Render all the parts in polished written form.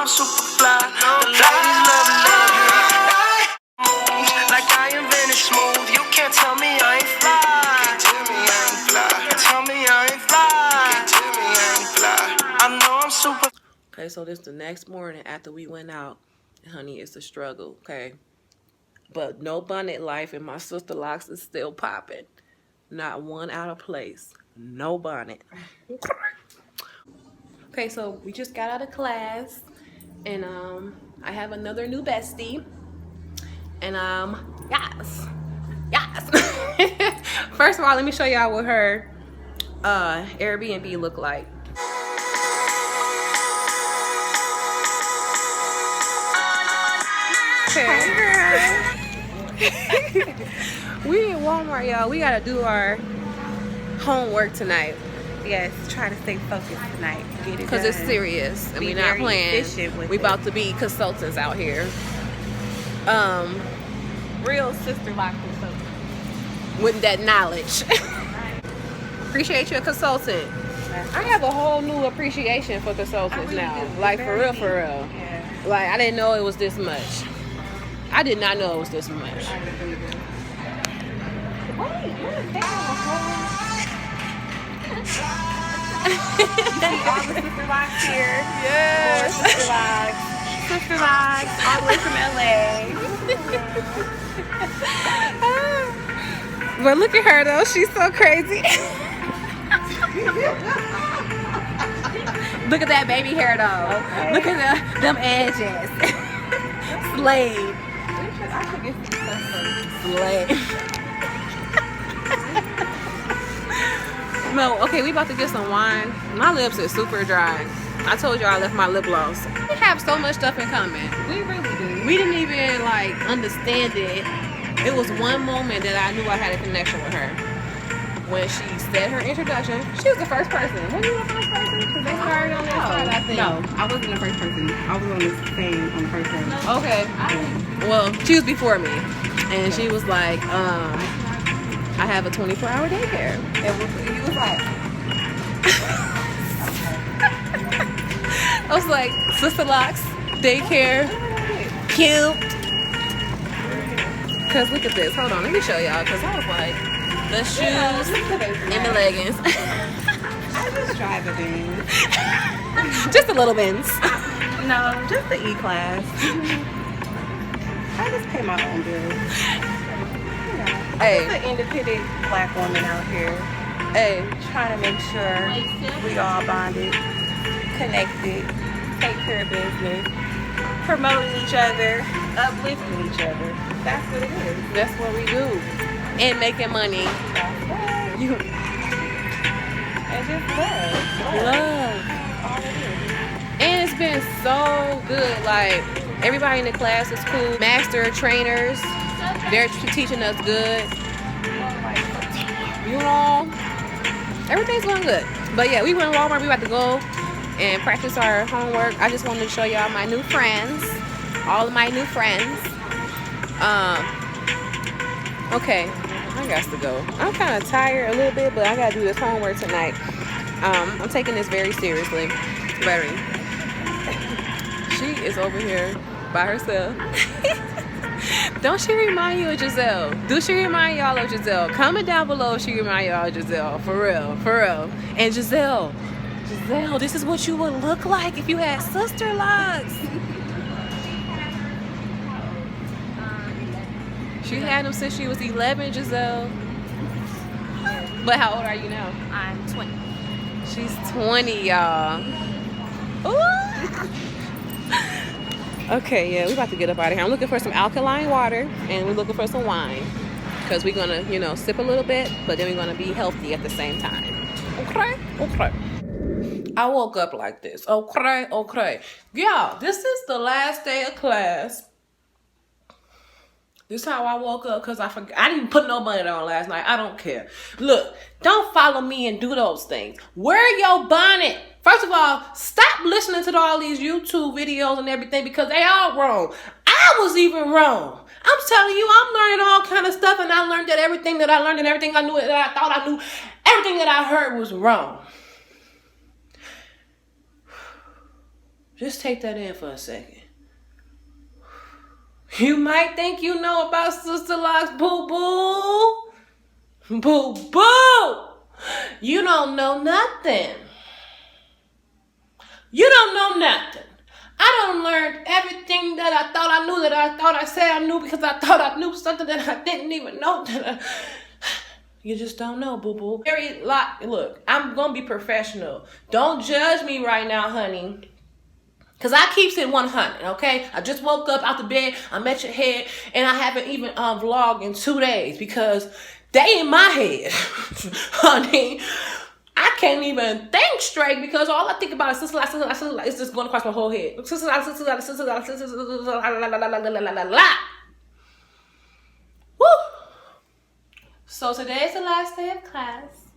I'm super fly. The ladies love luxury. Like I invented smooth. You can't tell me I ain't fly. Can't tell me I ain't fly. Tell me I ain't fly. Can't tell me I ain't fly. I know I'm super. Okay, so this the next morning after we went out. Honey, it's a struggle, okay? But no bonnet life, and my sister locks is still popping. Not one out of place. No bonnet. Okay, so we just got out of class, and I have another new bestie, and yes. First of all, let me show y'all what her Airbnb look like. Okay, girl. We in Walmart, y'all. We gotta do our homework tonight. Yes, try to stay focused tonight. Get it Because it's serious and we're not playing. We about to be consultants out here. Real Sisterlocks Consultant. With that knowledge. Appreciate you, a consultant. I have a whole new appreciation for consultants now. Like for real, for real. Yeah. Like I didn't know it was this much. I did not know it was this much. Wait, you're taking a whole... You see all the Sisterlocks here? Yes. Sisterlocks, all the way from LA. But look at her though, she's so crazy. Look at that baby hair though. Okay. Look at them edges. Slade. I should get some stuff. Slade. No, okay, we about to get some wine. My lips are super dry. I told you I left my lip gloss. We have so much stuff in common. We really do. We didn't even like understand it. It was one moment that I knew I had a connection with her. When she said her introduction, she was the first person. Were you the first person? Because they started on that side, I think. No, I wasn't the first person. I was on the first person. Okay. Well, she was before me. And she was like, I have a 24-hour daycare. And you was like... I was like, Sisterlocks, daycare, cute. Because look at this. Hold on, let me show y'all. Because I was like, the shoes and the leggings. I just tried the things. Just a little bins. No, just the E-class. I just pay my own bills. Hey. Just an independent black woman out here. Hey. Trying to make sure we all bonded, connected, take care of business, promoting each other, uplifting each other. That's what it is. That's what we do. And making money. That's right. You And just love. love. All it is. And it's been so good. Like, everybody in the class is cool. Master trainers. They're teaching us good. You know, everything's going good. But yeah, we went to Walmart. We about to go and practice our homework. I just wanted to show y'all my new friends. All of my new friends. Okay, I got to go. I'm kind of tired a little bit, but I got to do this homework tonight. I'm taking this very seriously. Very. She is over here by herself. Don't she remind you of Giselle? Do she remind y'all of Giselle? Comment down below if she remind y'all of Giselle. For real, for real. And Giselle, this is what you would look like if you had Sisterlocks. She had them since she was 11, Giselle. But how old are you now? I'm 20. She's 20, y'all. Ooh. Okay, yeah, we about to get up out of here. I'm looking for some alkaline water, and we're looking for some wine. Because we're going to, you know, sip a little bit, but then we're going to be healthy at the same time. Okay? Okay. I woke up like this. Okay? Okay. Y'all, this is the last day of class. This is how I woke up because I forgot. I didn't put no bonnet on last night. I don't care. Look, don't follow me and do those things. Wear your bonnet. First of all, stop listening to all these YouTube videos and everything because they all wrong. I was even wrong. I'm telling you, I'm learning all kind of stuff, and I learned that everything that I learned and everything I knew that I thought I knew, everything that I heard was wrong. Just take that in for a second. You might think you know about Sisterlocks, boo-boo. Boo-boo. You don't know nothing. You don't know nothing. I done learned everything that I thought I knew, that I thought I said I knew, because I thought I knew something that I didn't even know. You just don't know, boo-boo. Look, I'm going to be professional. Don't judge me right now, honey. Because I keeps it 100, okay? I just woke up out the bed, I'm at your head, and I haven't even vlogged in 2 days because they in my head, honey. I can't even think straight because all I think about is Sisterlocks. It's just going across my whole head. Sisterlocks. Woo! So today is the last day of class.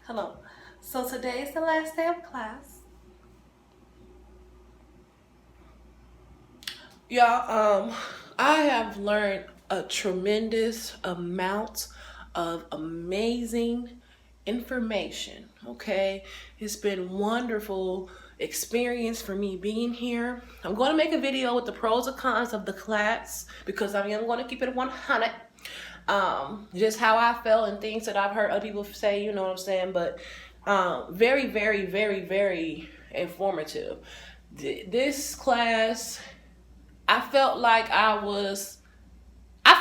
Hello. So today is the last day of class. Y'all, I have learned a tremendous amount of amazing information, okay? It's been wonderful experience for me being here. I'm going to make a video with the pros and cons of the class because I'm going to keep it 100. Just how I felt and things that I've heard other people say, you know what I'm saying? But very, very, very, very informative. This class, I felt like I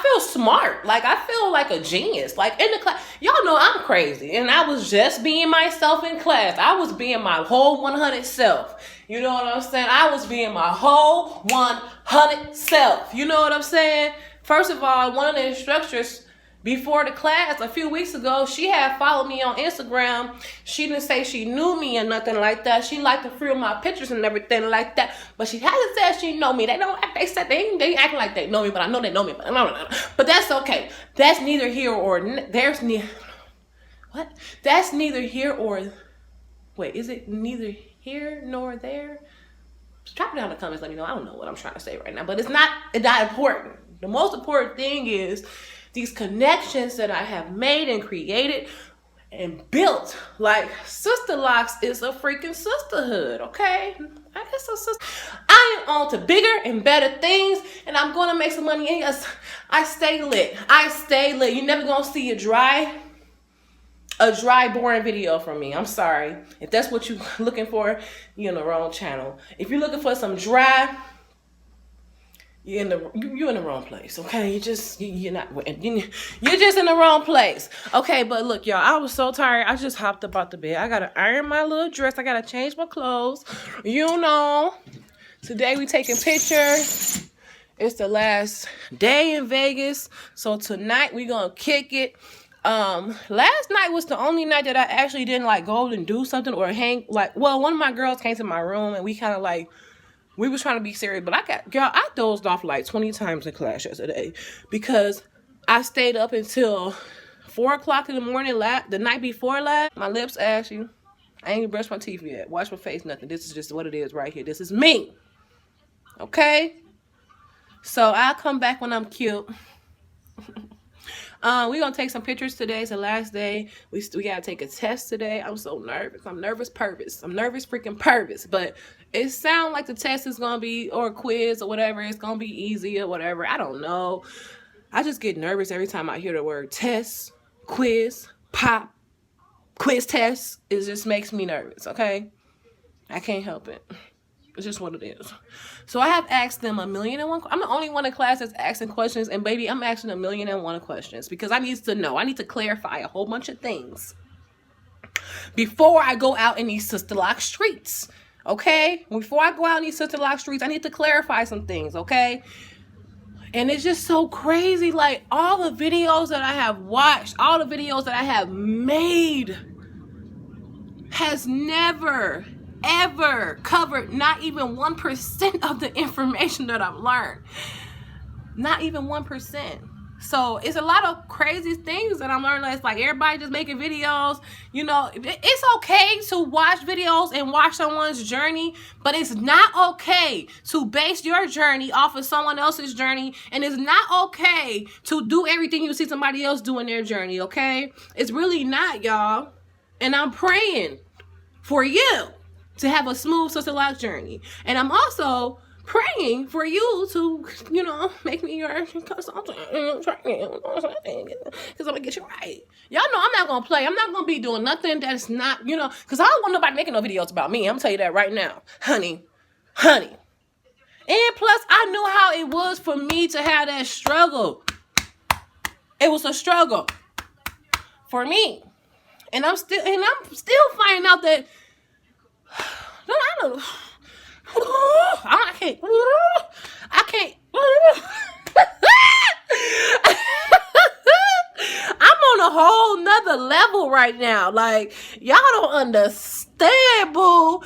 feel smart. Like, I feel like a genius. Like, in the class, y'all know I'm crazy. And I was just being myself in class. I was being my whole 100 self. You know what I'm saying? I was being my whole 100 self. You know what I'm saying? First of all, one of the instructors before the class a few weeks ago, she had followed me on Instagram. She didn't say she knew me or nothing like that. She liked to free my pictures and everything like that. But she hasn't said she know me. They said they act like they know me, but I know they know me. But that's okay. That's neither here or That's neither here or wait. Is it neither here nor there? Drop it down in the comments. Let me know. I don't know what I'm trying to say right now, but it's not important. The most important thing is these connections that I have made and created and built. Like, Sisterlocks is a freaking sisterhood, okay? It's a sister. I am on to bigger and better things, and I'm going to make some money. And yes, I stay lit. I stay lit. You're never going to see a dry, boring video from me. I'm sorry. If that's what you're looking for, you're in the wrong channel. If you're looking for some dry, you're in the wrong place, okay? You're just in the wrong place, okay? But look, y'all, I was so tired. I just hopped up out the bed. I gotta iron my little dress. I gotta change my clothes. You know, today we taking pictures. It's the last day in Vegas, so tonight we gonna kick it. Last night was the only night that I actually didn't like go and do something or hang. Like, well, one of my girls came to my room and we kind of like. We was trying to be serious, but I dozed off like 20 times in class yesterday because I stayed up until 4 o'clock in the morning the night before last. My lips ashy. I ain't even brushed my teeth yet. Wash my face, nothing. This is just what it is right here. This is me. Okay? So I'll come back when I'm cute. We're going to take some pictures today. It's the last day. We got to take a test today. I'm so nervous. I'm nervous pervers. I'm nervous freaking pervers. But it sounds like the test is going to be, or a quiz or whatever. It's going to be easy or whatever. I don't know. I just get nervous every time I hear the word test, quiz, pop, quiz test. It just makes me nervous, okay? I can't help it. It's just what it is. So I have asked them 1,000,001. I'm the only one in class that's asking questions. And baby, I'm asking 1,000,001 questions because I need to know. I need to clarify a whole bunch of things before I go out in these Sisterlocks streets. Okay? Before I go out in these Sisterlocks streets, I need to clarify some things. Okay? And it's just so crazy. Like, all the videos that I have watched, all the videos that I have made has never ever covered not even 1% of the information that I've learned. Not even 1%. So it's a lot of crazy things that I'm learning. It's like everybody just making videos. You know, it's okay to watch videos and watch someone's journey, but it's not okay to base your journey off of someone else's journey. And it's not okay to do everything you see somebody else do in their journey, okay? It's really not, y'all. And I'm praying for you. to have a smooth Sisterlocks journey. And I'm also praying for you to, you know, make me your consultant, because I'm gonna get you right. Y'all know I'm not gonna play. I'm not gonna be doing nothing that's not, you know, because I don't want nobody making no videos about me. I'm gonna tell you that right now, honey. And plus, I knew how it was for me to have that struggle. It was a struggle for me, and I'm still finding out that I can't. I'm on a whole nother level right now. Like, y'all don't understand, boo.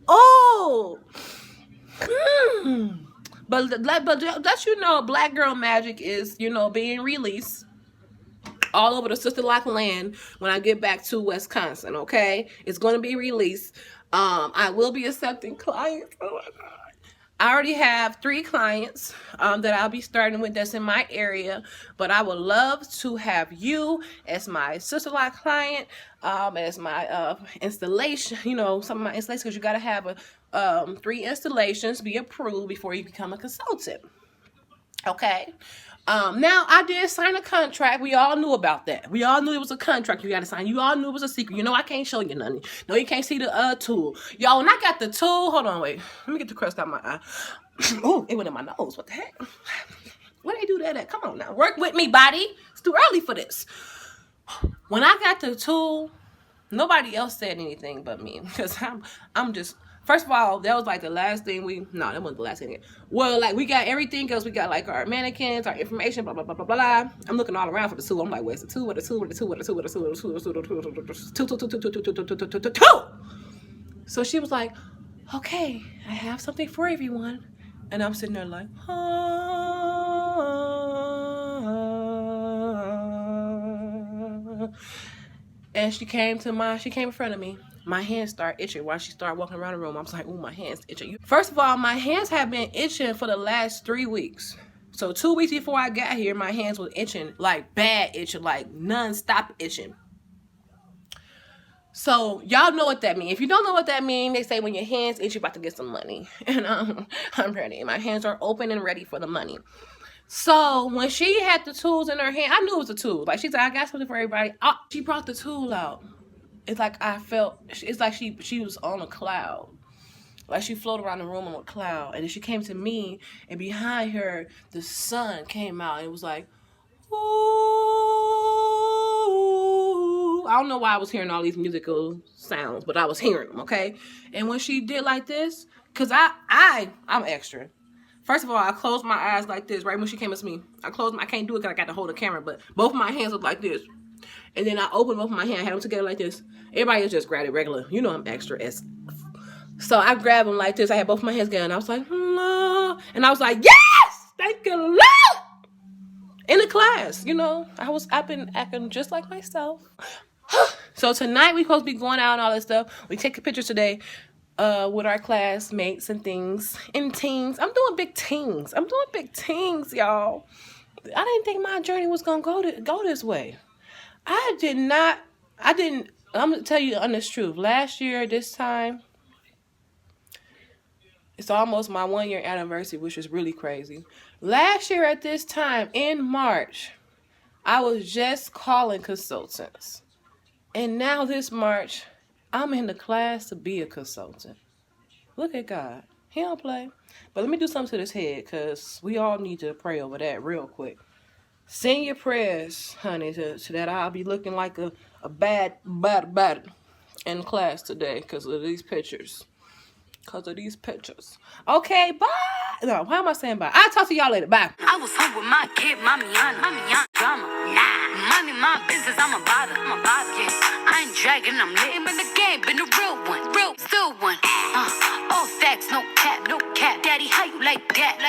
Oh. But let you know, Black Girl Magic is, you know, being released all over the Sisterlock land when I get back to Wisconsin, okay? It's going to be released. I will be accepting clients. Oh my God. I already have 3 clients that I'll be starting with that's in my area, but I would love to have you as my Sisterlock client, as my installation, you know, some of my installations, because you got to have 3 installations be approved before you become a consultant. Okay. Now I did sign a contract. We all knew about that. We all knew it was a contract you got to sign. You all knew it was a secret. You know, I can't show you nothing. No, you can't see the tool. Y'all, when I got the tool, hold on, wait. Let me get the crust out of my eye. Oh, it went in my nose. What the heck? Where they do that at? Come on now. Work with me, body. It's too early for this. When I got the tool, nobody else said anything but me. Because I'm just... First of all, that was like the last thing that wasn't the last thing. Well, like, we got everything else. We got like our mannequins, our information, blah, blah, blah, blah, blah. I'm looking all around for the tool. I'm like, where's the tool? Where's the tool? Where's the tool? Where's the tool? Where's the tool? So she was like, okay, I have something for everyone. And I'm sitting there like, and she came in front of me. My hands start itching while she started walking around the room. I was like, oh, my hands itching. First of all, my hands have been itching for the last 3 weeks. So 2 weeks before I got here, my hands was itching, like bad itching, like non-stop itching. So y'all know what that means. If you don't know what that means, they say when your hands itch, you're about to get some money. And I'm ready. My hands are open and ready for the money. So when she had the tools in her hand, I knew it was a tool. Like, she said, I got something for everybody. Oh, she brought the tool out. It's like it's like she was on a cloud. Like, she floated around the room on a cloud. And then she came to me, and behind her, the sun came out. And it was like, ooh. I don't know why I was hearing all these musical sounds, but I was hearing them, okay? And when she did like this, because I'm extra. First of all, I closed my eyes like this right when she came to me. I can't do it because I got to hold the camera, but both of my hands look like this. And then I opened both of my hands, had them together like this. Everybody else just grabbed it regular. You know I'm extra as. So I grabbed them like this. I had both of my hands together, and I was like, no. And I was like, yes! Thank you, Lord! In the class, you know, I've been acting just like myself. So tonight we supposed to be going out and all that stuff. We take pictures today with our classmates and things and teens. I'm doing big teens. Y'all. I didn't think my journey was gonna go this way. I'm gonna tell you the honest truth. Last year, this time, it's almost my 1-year anniversary, which is really crazy. Last year at this time, in March, I was just calling consultants. And now this March, I'm in the class to be a consultant. Look at God. He don't play. But let me do something to this head, because we all need to pray over that real quick. Send your prayers, honey, so that I'll be looking like a bad in class today because of these pictures. Okay, bye. No, why am I saying bye? I'll talk to y'all later. Bye. I was home with my kid, mommy on drama. Nah, money, my business, I'm a bother. Yeah, I ain't dragging, I'm lit. In the game, been a real one, still one. All facts, no cap. Daddy, how you like that?